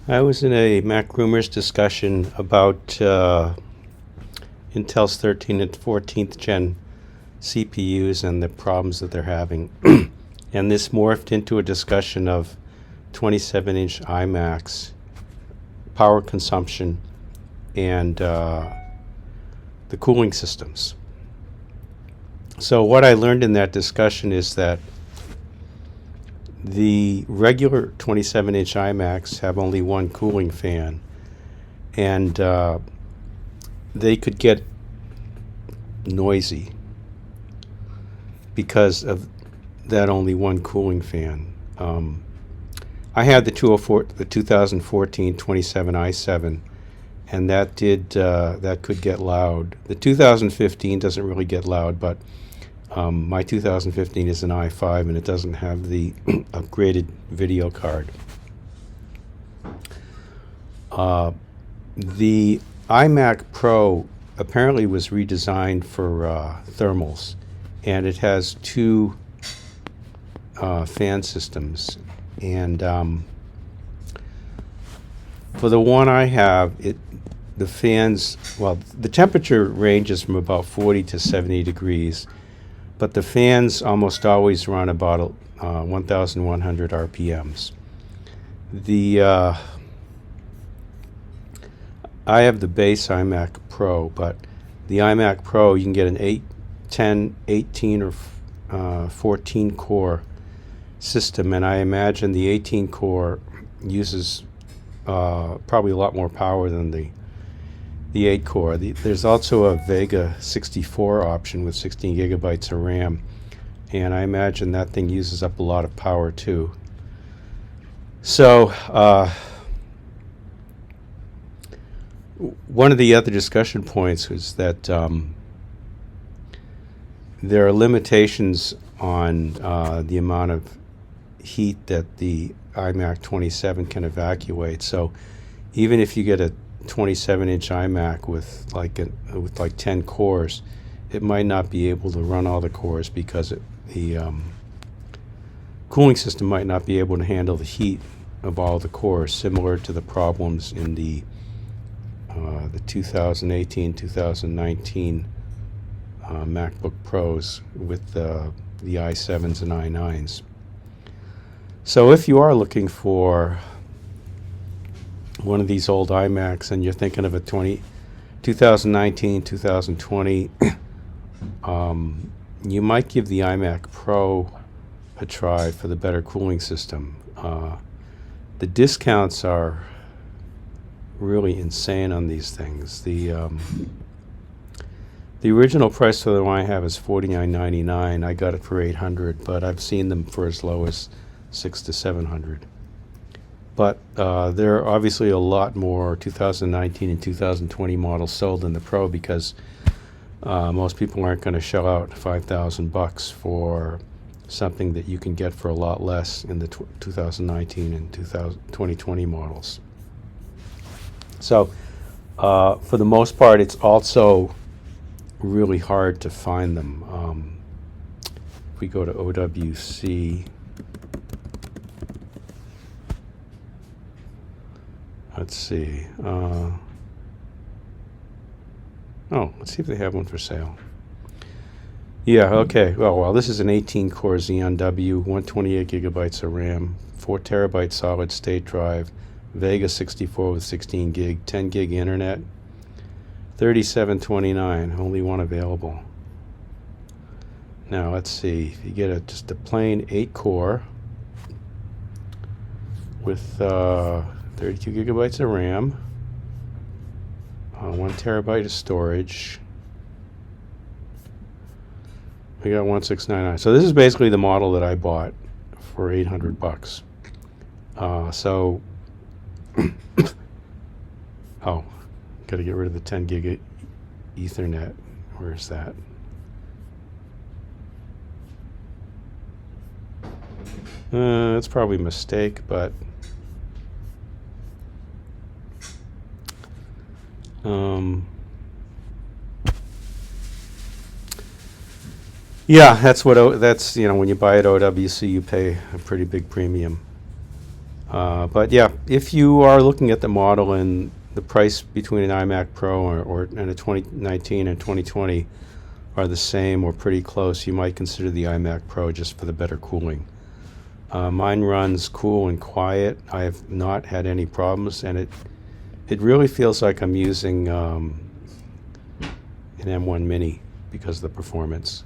I was in a MacRumors discussion about Intel's 13th and 14th gen CPUs and the problems that they're having. And this morphed into a discussion of 27-inch iMacs, power consumption, and the cooling systems. So what I learned in that discussion is that the regular 27-inch iMacs have only one cooling fan, and they could get noisy because of that only one cooling fan. I had the 2014 27i7, and that could get loud. The 2015 doesn't really get loud, but my 2015 is an i5 and it doesn't have the upgraded video card. The iMac Pro apparently was redesigned for thermals, and it has two fan systems. And for the one I have, the fans, well, the temperature ranges from about 40 to 70 degrees, but the fans almost always run about 1,100 RPMs. I have the base iMac Pro, but the iMac Pro, you can get an 8, 10, 18, or 14 core system, and I imagine the 18 core uses probably a lot more power than the 8 core. There's also a Vega 64 option with 16 gigabytes of RAM, and I imagine that thing uses up a lot of power too. So one of the other discussion points was that there are limitations on the amount of heat that the iMac 27 can evacuate. So even if you get a 27-inch iMac with like 10 cores, it might not be able to run all the cores because the cooling system might not be able to handle the heat of all the cores, similar to the problems in the 2018, 2019 MacBook Pros with the i7s and i9s. So if you are looking for one of these old iMacs and you're thinking of a 2019, 2020, you might give the iMac Pro a try for the better cooling system. The discounts are really insane on these things. The original price for the one I have is $49.99. I got it for $800, but I've seen them for as low as $600 to $700. But there are obviously a lot more 2019 and 2020 models sold in the Pro because most people aren't going to shell out $5,000 for something that you can get for a lot less in the 2019 and 2020 models. So for the most part, it's also really hard to find them. If we go to OWC, let's see. Let's see if they have one for sale. Yeah, okay. Well, this is an 18-core Xeon W, 128 gigabytes of RAM, 4 terabyte solid state drive, Vega 64 with 16 gig, 10 gig internet, $37.29. Only one available. Now let's see. If you get just a plain 8-core with 32 gigabytes of RAM, 1 terabyte of storage, we got 1699. So this is basically the model that I bought for $800. So got to get rid of the 10 gig Ethernet. Where's that? It's probably a mistake, but yeah, that's when you buy at OWC, you pay a pretty big premium. But yeah, if you are looking at the model and the price between an iMac Pro and a 2019 and 2020 are the same or pretty close, you might consider the iMac Pro just for the better cooling. Mine runs cool and quiet. I have not had any problems, and it really feels like I'm using an M1 Mini because of the performance.